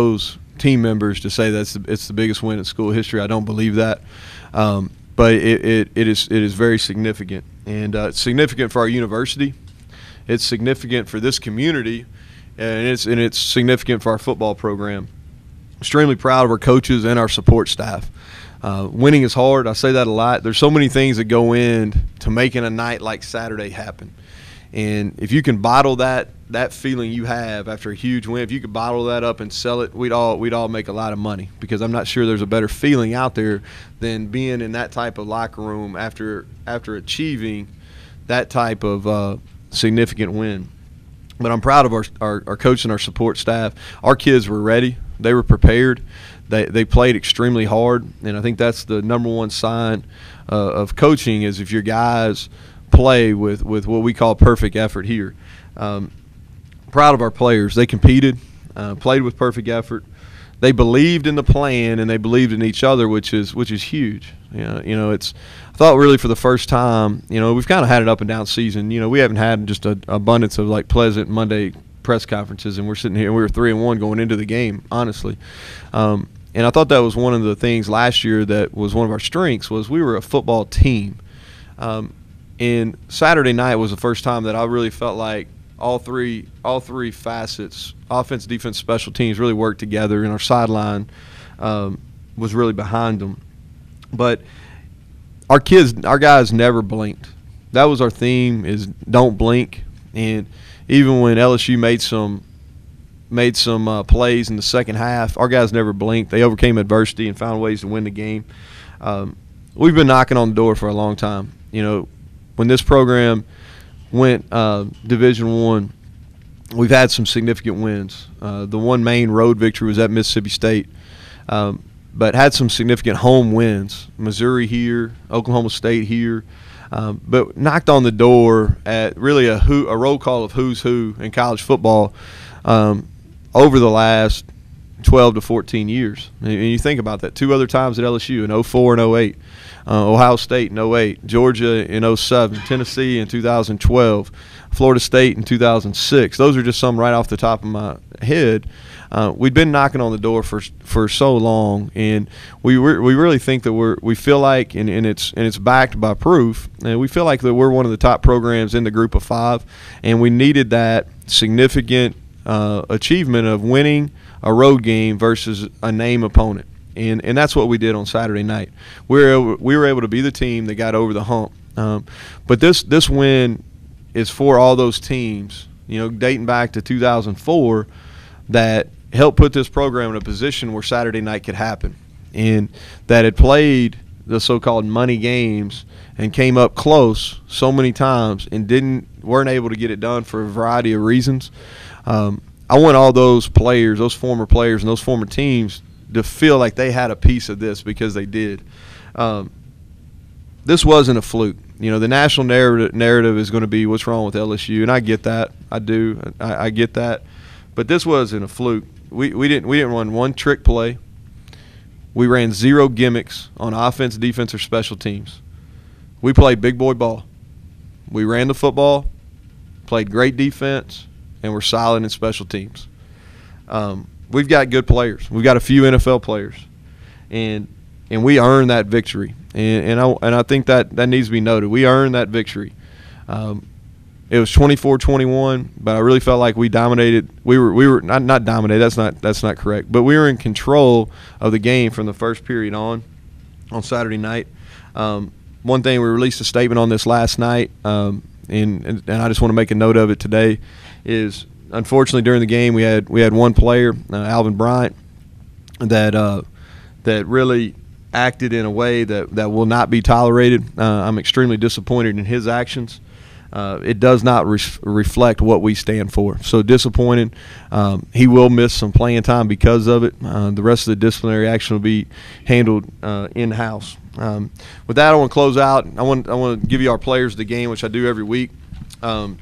those team members to say it's the biggest win in school history. I don't believe that, but it is very significant, and it's significant for our university. It's significant for this community, and it's significant for our football program. Extremely proud of our coaches and our support staff. Winning is hard. I say that a lot. There's so many things that go in to making a night like Saturday happen. And if you can bottle that feeling you have after a huge win, if you could bottle that up and sell it, we'd all make a lot of money, because I'm not sure there's a better feeling out there than being in that type of locker room after achieving that type of significant win. But I'm proud of our coach and our support staff. Our kids were ready. They were prepared. They played extremely hard, and I think that's the number one sign of coaching, is if your guys play with what we call perfect effort here. Proud of our players. They competed, played with perfect effort. They believed in the plan, and they believed in each other, which is huge. You know, I thought really for the first time, we've kind of had an up and down season. We haven't had just an abundance of like pleasant Monday press conferences, and we're sitting here and we were 3-1 going into the game, honestly. And I thought that was one of the things last year that was one of our strengths, was we were a football team. And Saturday night was the first time that I really felt like all three facets, offense, defense, special teams, really worked together, and our sideline was really behind them. But our guys never blinked. That was our theme, is don't blink. And even when LSU made some plays in the second half, our guys never blinked. They overcame adversity and found ways to win the game. We've been knocking on the door for a long time. When this program went Division I, we've had some significant wins. The one main road victory was at Mississippi State, but had some significant home wins. Missouri here, Oklahoma State here, but knocked on the door at really a roll call of who's who in college football over the last 12 to 14 years. And you think about that. 2 other times at LSU, in 04 and 08. Ohio State in 08, Georgia in 07, Tennessee in 2012, Florida State in 2006. Those are just some right off the top of my head. We've been knocking on the door for so long, and we really think that we feel like, and it's backed by proof, and we feel like that we're one of the top programs in the group of 5, and we needed that significant achievement of winning a road game versus a name opponent. And that's what we did on Saturday night. We were able to be the team that got over the hump. But this win is for all those teams, dating back to 2004, that helped put this program in a position where Saturday night could happen, and that had played the so-called money games and came up close so many times and weren't able to get it done for a variety of reasons. I want all those players, those former players, and those former teams to feel like they had a piece of this, because they did. This wasn't a fluke. The national narrative is going to be what's wrong with LSU, and I get that. I do. I get that. But this wasn't a fluke. We didn't run one trick play. We ran 0 gimmicks on offense, defense, or special teams. We played big boy ball. We ran the football, played great defense, and we're solid in special teams. We've got good players. We've got a few NFL players, and we earned that victory. And I think that needs to be noted. We earned that victory. It was 24-21, but I really felt like we dominated. We were not dominated. That's not correct. But we were in control of the game from the first period on Saturday night. One thing, we released a statement on this last night, and I just want to make a note of it today, is unfortunately during the game we had one player, Alvin Bryant, that really acted in a way that will not be tolerated. I'm extremely disappointed in his actions. It does not reflect what we stand for. So disappointed. He will miss some playing time because of it. The rest of the disciplinary action will be handled in-house. With that, I want to close out. I want to give you our players of the game, which I do every week. The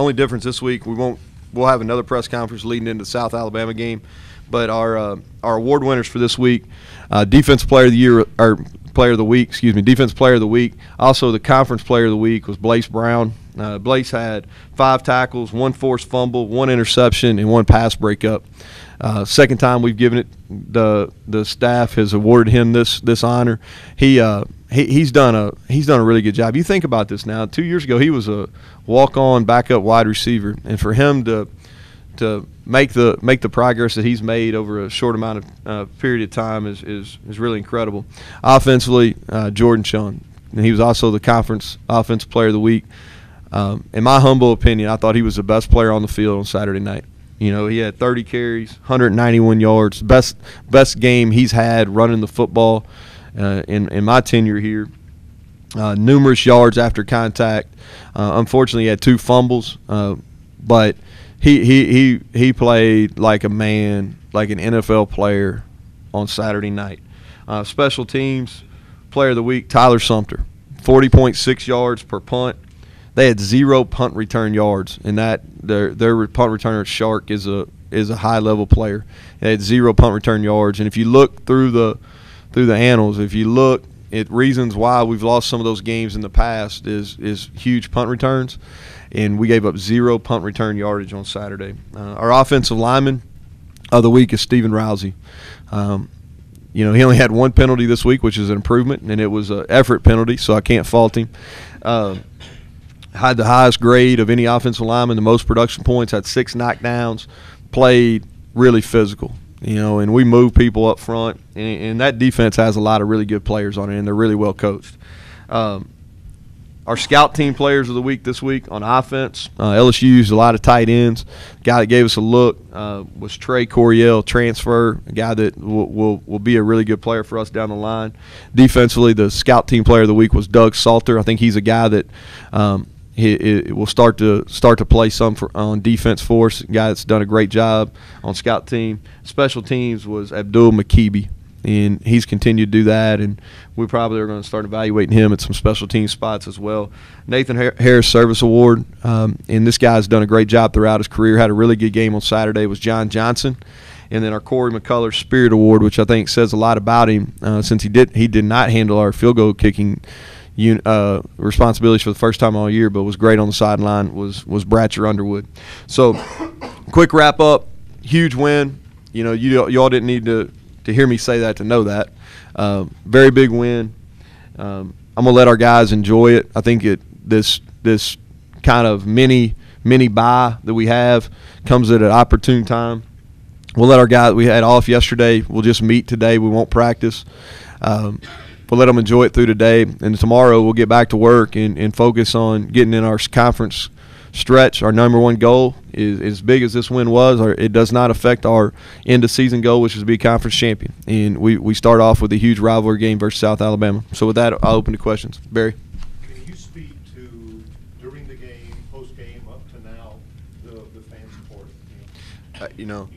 only difference this week, we'll have another press conference leading into the South Alabama game. But our award winners for this week, defensive player of the year, or player of the week, defensive player of the week. Also, the conference player of the week was Blaze Brown. Blaze had 5 tackles, 1 forced fumble, 1 interception, and 1 pass breakup. Second time we've given it, the staff has awarded him this honor. He's done a really good job. You think about this now. 2 years ago, he was a walk-on backup wide receiver, and for him to make the progress that he's made over a short amount of period of time is really incredible. Offensively, Jordan Chung, and he was also the conference offensive player of the week. In my humble opinion, I thought he was the best player on the field on Saturday night. You know, he had 30 carries, 191 yards, best game he's had running the football in my tenure here. Numerous yards after contact. Unfortunately, he had 2 fumbles, but he played like a man, like an NFL player on Saturday night. Special teams player of the week, Tyler Sumpter, 40.6 yards per punt. They had 0 punt return yards, and that their punt returner Shark is a high level player. They had 0 punt return yards, and if you look through the annals, if you look at reasons why we've lost some of those games in the past is huge punt returns, and we gave up 0 punt return yardage on Saturday. Our offensive lineman of the week is Stephen Rousey. You know, he only had 1 penalty this week, which is an improvement, and it was an effort penalty, so I can't fault him. Had the highest grade of any offensive lineman, the most production points, had 6 knockdowns, played really physical, you know, and we move people up front, and that defense has a lot of really good players on it, and they're really well coached. Our scout team players of the week this week on offense, LSU used a lot of tight ends. The guy that gave us a look was Trey Coryell, transfer, a guy that will be a really good player for us down the line. Defensively, the scout team player of the week was Doug Salter. I think he's a guy that he will start to play some on defense for us. A guy that's done a great job on scout team. Special teams was Abdul McKeeby, and he's continued to do that, and we probably are going to start evaluating him at some special team spots as well. Nathan Harris Service Award, and this guy's done a great job throughout his career. Had a really good game on Saturday, was John Johnson. And then our Corey McCullers Spirit Award, which I think says a lot about him, since he did not handle our field goal kicking responsibilities for the first time all year, but was great on the sideline, was Bratcher Underwood. So quick wrap up, huge win. You know, y'all didn't need to hear me say that to know that. Very big win. I'm gonna let our guys enjoy it. I think this kind of mini bye that we have comes at an opportune time. We'll let our guys. We had off yesterday. We'll just meet today. We won't practice. We'll let them enjoy it through today, and tomorrow we'll get back to work and focus on getting in our conference stretch. Our number 1 goal is, as big as this win was, it does not affect our end-of-season goal, which is to be a conference champion. And we start off with a huge rivalry game versus South Alabama. So with that, I'll open to questions. Barry? Can you speak to, during the game, post-game, up to now, the fan support? You know,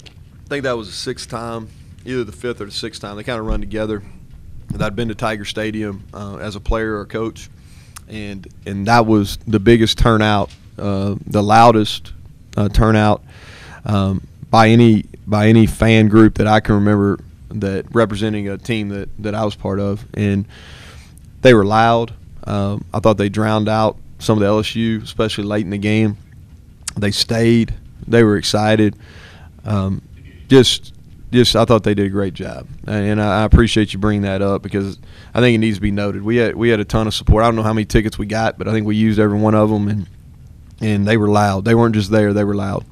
I think that was the 6th time, either the 5th or the 6th time. They kind of run together. I'd been to Tiger Stadium as a player or a coach, and that was the biggest turnout, the loudest turnout by any fan group that I can remember that representing a team that I was part of. And they were loud. I thought they drowned out some of the LSU, especially late in the game. They stayed. They were excited. Just I thought they did a great job, and I appreciate you bringing that up because I think it needs to be noted. We had a ton of support. I don't know how many tickets we got, but I think we used every one of them, and they were loud. They weren't just there; they were loud.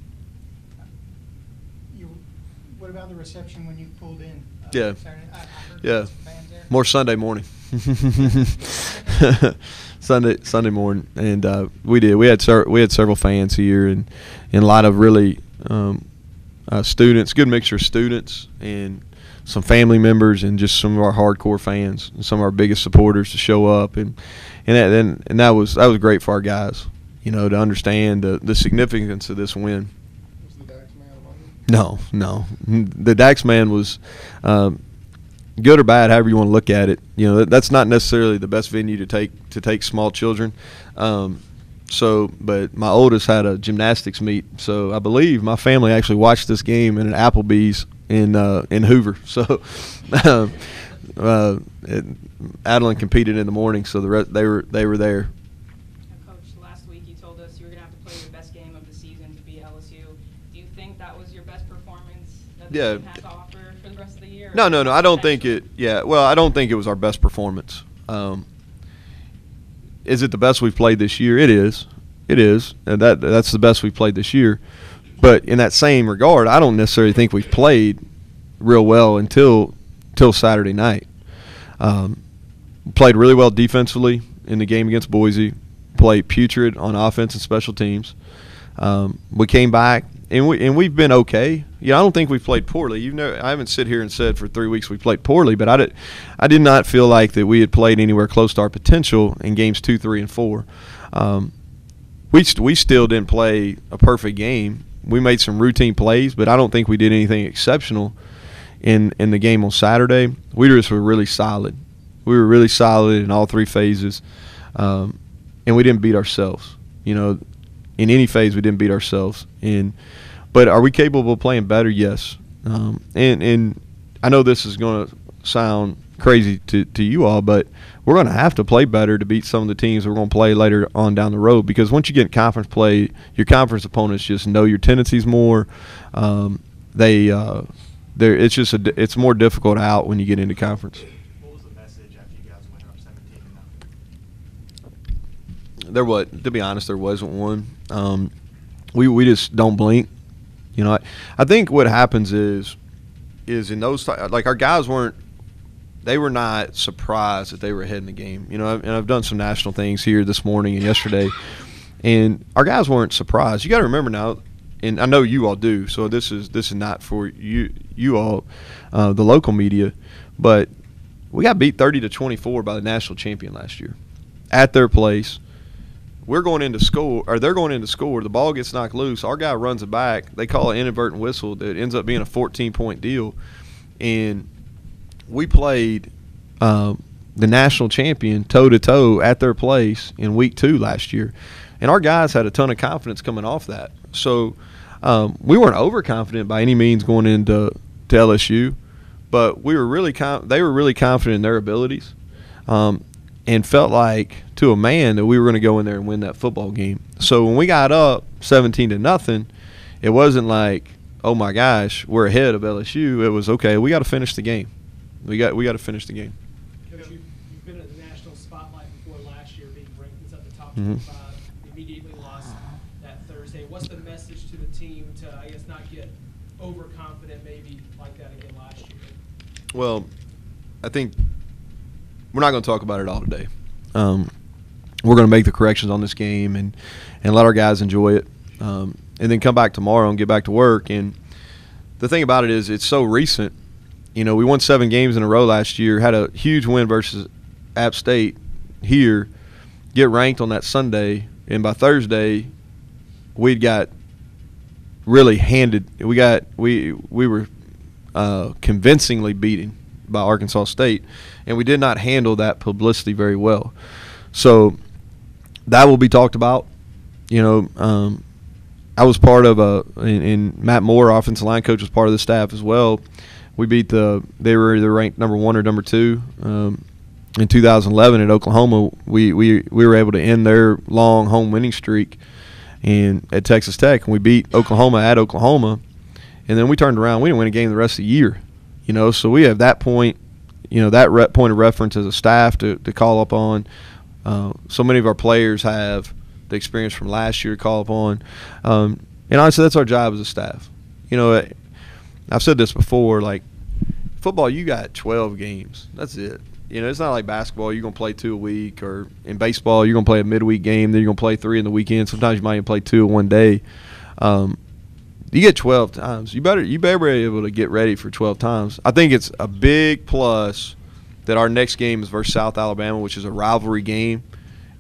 What about the reception when you pulled in? Yeah, Saturday? I heard yeah, some fans there. more Sunday morning. Sunday morning, and we did. We had several fans here, and a lot of really. Students, good mixture of students and some family members and just some of our hardcore fans and some of our biggest supporters to show up, and that was great for our guys, you know, to understand the significance of this win. Was the Dax man among you? No, the Dax man was good or bad, however you want to look at it. You know, that's not necessarily the best venue to take small children. But my oldest had a gymnastics meet, so I believe my family actually watched this game in an Applebee's in Hoover. So, Adeline competed in the morning, so they were there. Yeah. you have to offer for the rest of the year? No. I don't think it. Yeah. Well, I don't think it was our best performance. Is it the best we've played this year? It is. And that's the best we've played this year. But in that same regard, I don't necessarily think we've played real well until Saturday night. Played really well defensively in the game against Boise. Played putrid on offense and special teams. We came back and we've been okay. Yeah, I don't think we've played poorly. I haven't sit here and said for 3 weeks we played poorly, but I did not feel like that we had played anywhere close to our potential in games 2, 3, and 4. We still didn't play a perfect game. We made some routine plays, but I don't think we did anything exceptional in the game on Saturday. We just were really solid. We were really solid in all 3 phases, and we didn't beat ourselves. In any phase, we didn't beat ourselves. But are we capable of playing better? Yes. And I know this is going to sound crazy to you all, but we're going to have to play better to beat some of the teams we're going to play later on down the road, because once you get in conference play, your conference opponents just know your tendencies more. It's more difficult out when you get into conference. What was the message after you guys went up 17-0? To be honest, there wasn't one. We just don't blink. I think what happens is in those, like, our guys were not surprised that they were ahead in the game. And I've done some national things here this morning and yesterday, and our guys weren't surprised. You got to remember now, and I know you all do, so this is not for you all, the local media, but we got beat 30-24 by the national champion last year at their place. We're going into score, or they're going into score. The ball gets knocked loose. Our guy runs it back. They call an inadvertent whistle that ends up being a 14-point deal. And we played the national champion toe-to-toe at their place in week 2 last year. And our guys had a ton of confidence coming off that. So we weren't overconfident by any means going into LSU, but they were really confident in their abilities. And felt like, to a man, that we were going to go in there and win that football game. So when we got up 17-0, it wasn't like, oh my gosh, we're ahead of LSU. It was, okay, we got to finish the game. We got to finish the game. Coach, you've been in the national spotlight before last year, being ranked inside the top 25. Immediately lost that Thursday. What's the message to the team to, I guess, not get overconfident maybe like that again last year? Well, I think we're not going to talk about it all today. We're going to make the corrections on this game and let our guys enjoy it, and then come back tomorrow and get back to work. And the thing about it is, it's so recent. We won 7 games in a row last year, had a huge win versus App State here, get ranked on that Sunday, and by Thursday we'd got really handed. We were convincingly beaten by Arkansas State, and we did not handle that publicity very well. So that will be talked about. I was part of and Matt Moore, offensive line coach, was part of the staff as well. We beat they were either ranked number 1 or number 2. In 2011 at Oklahoma, we were able to end their long home winning streak at Texas Tech, and we beat Oklahoma at Oklahoma, and then we turned around. We didn't win a game the rest of the year. So we have that point, that point of reference as a staff to call up on. So many of our players have the experience from last year to call upon. And honestly, that's our job as a staff. I've said this before, like, football, you got 12 games. That's it. It's not like basketball. You're going to play 2 a week, or in baseball, you're going to play a midweek game, then you're going to play 3 in the weekend. Sometimes you might even play 2 in one day. You get 12 times. You better be able to get ready for 12 times. I think it's a big plus that our next game is versus South Alabama, which is a rivalry game,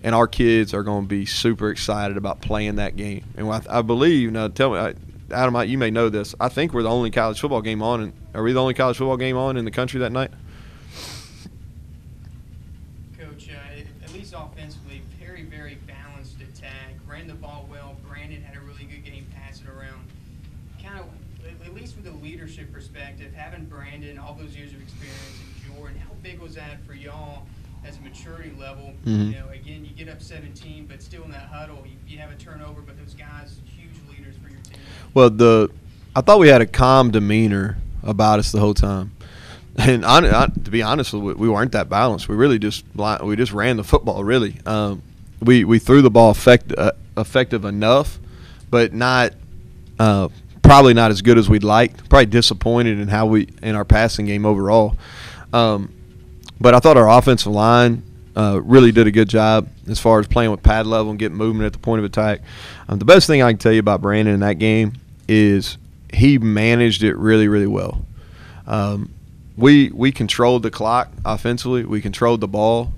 and our kids are going to be super excited about playing that game. And I believe, now tell me, Adam, you may know this, I think we're the only college football game on. Are we the only college football game on in the country that night? Coach, at least offensively, very, very balanced attack. Ran the ball well. Brandon had a really good game passing around. Kind of, at least with the leadership perspective, having Brandon, all those years of experience, and Jordan, how big was that for y'all as a maturity level? Mm-hmm. Again, you get up 17, but still in that huddle, you have a turnover, but those guys, huge leaders for your team. Well, I thought we had a calm demeanor about us the whole time. And to be honest, we weren't that balanced. We really just ran the football. Really, we threw the ball effective enough, but not probably not as good as we'd like. Probably disappointed in our passing game overall. But I thought our offensive line really did a good job as far as playing with pad level and getting movement at the point of attack. The best thing I can tell you about Brandon in that game is he managed it really, really well. We controlled the clock offensively. We controlled the ball.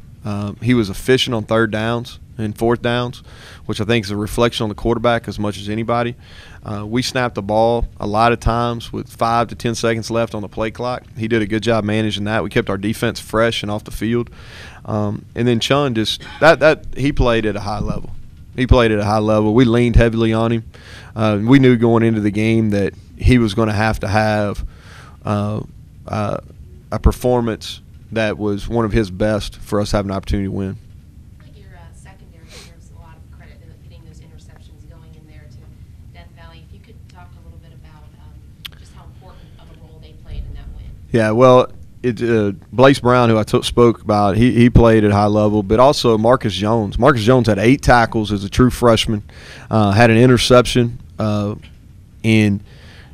He was efficient on third downs and fourth downs, which I think is a reflection on the quarterback as much as anybody. We snapped the ball a lot of times with 5 to 10 seconds left on the play clock. He did a good job managing that. We kept our defense fresh and off the field. And then Chun he played at a high level. He played at a high level. We leaned heavily on him. We knew going into the game that he was going to have a performance that was one of his best for us having an opportunity to win. Your secondary deserves a lot of credit in getting those interceptions going in there to Death Valley. If you could talk a little bit about just how important of a role they played in that win. Yeah, well, Blaise Brown, who I spoke about, he played at a high level, but also Marcus Jones. Marcus Jones had 8 tackles as a true freshman, had an interception, and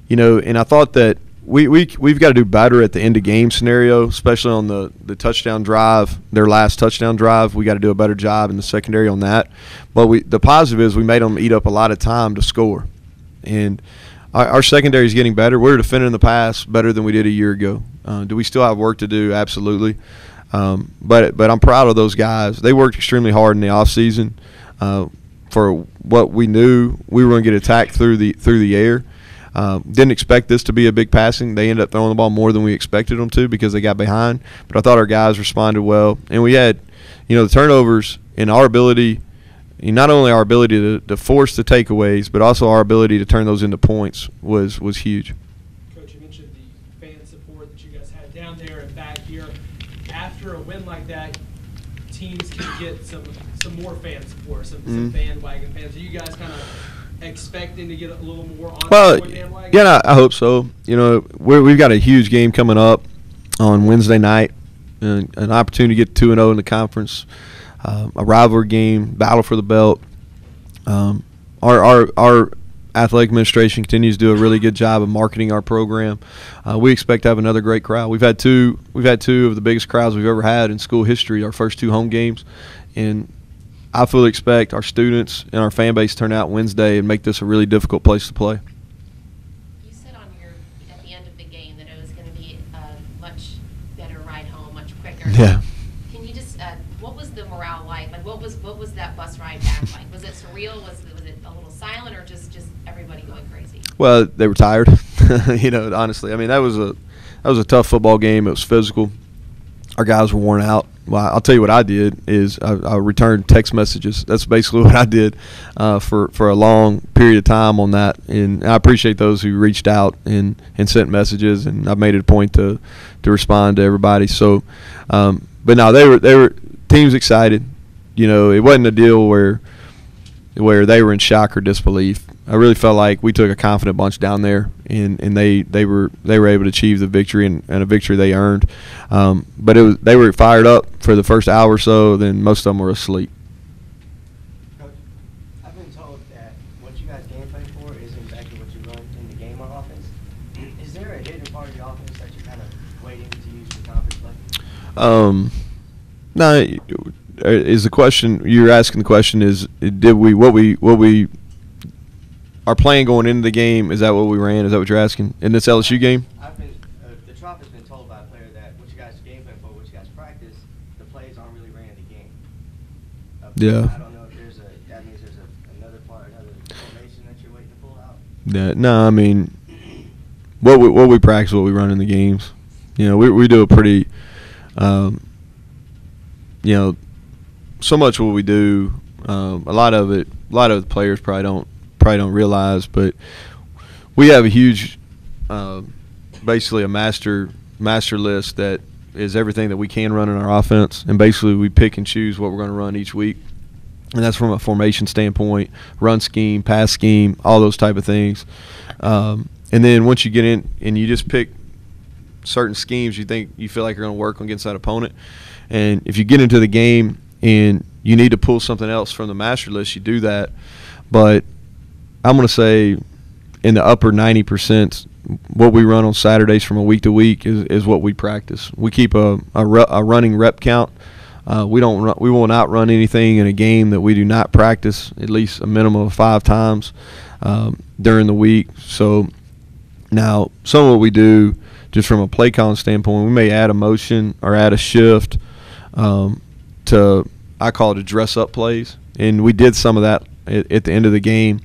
I thought that we've got to do better at the end of game scenario, especially on the touchdown drive, their last touchdown drive. We got to do a better job in the secondary on that. But the positive is we made them eat up a lot of time to score, and our secondary is getting better. We're defending the pass better than we did a year ago. Do we still have work to do? Absolutely. But I'm proud of those guys. They worked extremely hard in the offseason for what we knew we were going to get attacked through the air. Didn't expect this to be a big passing. They ended up throwing the ball more than we expected them to because they got behind. But I thought our guys responded well. And we had, the turnovers and our ability, not only our ability to force the takeaways, but also our ability to turn those into points was huge. Coach, you mentioned the fan support that you guys had down there and back here. After a win like that, teams can get some more fan support, some bandwagon fans. Are you guys kind of expecting to get a little more on the bandwagon? Yeah, I hope so. We've got a huge game coming up on Wednesday night, an opportunity to get 2-0 in the conference, a rivalry game, battle for the belt. Our athletic administration continues to do a really good job of marketing our program. We expect to have another great crowd. We've had two of the biggest crowds we've ever had in school history, our first 2 home games, and I fully expect our students and our fan base to turn out Wednesday and make this a really difficult place to play. You said at the end of the game that it was going to be a much better ride home, much quicker. Yeah. Can you just what was the morale like? Like what was that bus ride back like? Was it surreal? Was it a little silent, or just everybody going crazy? Well, they were tired. Honestly, I mean that was a tough football game. It was physical. Our guys were worn out. Well, I'll tell you what I did is I returned text messages. That's basically what I did for a long period of time on that. And I appreciate those who reached out and sent messages, and I made it a point to respond to everybody. So, but no, they were teams excited. It wasn't a deal where they were in shock or disbelief. I really felt like we took a confident bunch down there, and they were able to achieve the victory and a victory they earned. But they were fired up for the first hour or so. Then most of them were asleep. Coach, I've been told that what you guys game plan for isn't exactly what you run in the game on offense. Is there a hidden part of your offense that you're kind of waiting to use for conference play? No. Is the question you're asking? The question is, did we our plan going into the game? Is that what we ran? Is that what you're asking in this LSU game? The Trop has been told by a player that what you guys game plan for, what you guys practice, the plays aren't really ran in the game. Yeah. I don't know if that means there's another formation that you're waiting to pull out. Yeah. No, I mean, what we practice, what we run in the games. We do a pretty, so much what we do. A lot of the players probably don't realize, but we have a huge, basically a master list that is everything that we can run in our offense, and basically we pick and choose what we're going to run each week, and that's from a formation standpoint, run scheme, pass scheme, all those type of things. And And then once you get in and you just pick certain schemes you feel like are going to work against that opponent, and if you get into the game and you need to pull something else from the master list, you do that. But I'm going to say in the upper 90%, what we run on Saturdays from a week to week is what we practice. We keep a running rep count. We will not run anything in a game that we do not practice at least a minimum of 5 times during the week. So now some of what we do, just from a play calling standpoint, we may add a motion or add a shift to, I call it, a dress-up plays. And we did some of that at the end of the game,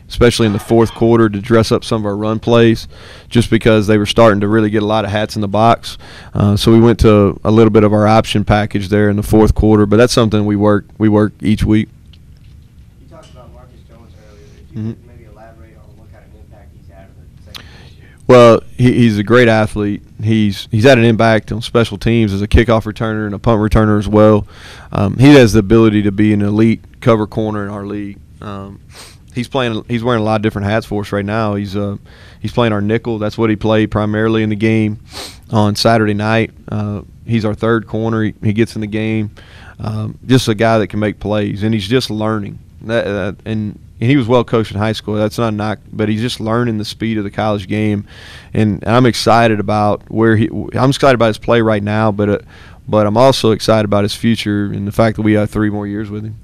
especially in the fourth quarter, to dress up some of our run plays just because they were starting to really get a lot of hats in the box. So we went to a little bit of our option package there in the fourth quarter, but that's something we work each week. You talked about Marcus Jones earlier. If you could maybe elaborate on what kind of impact he's had on the second year. Well, he's a great athlete. He's had an impact on special teams as a kickoff returner and a punt returner as well. He has the ability to be an elite cover corner in our league. He's wearing a lot of different hats for us right now. He's playing our nickel. That's what he played primarily in the game on Saturday night. He's our third corner. He gets in the game. Just a guy that can make plays, and he's just learning. And he was well coached in high school. That's not a knock, but he's just learning the speed of the college game, and I'm excited about I'm excited about his play right now, but I'm also excited about his future and the fact that we have 3 more years with him.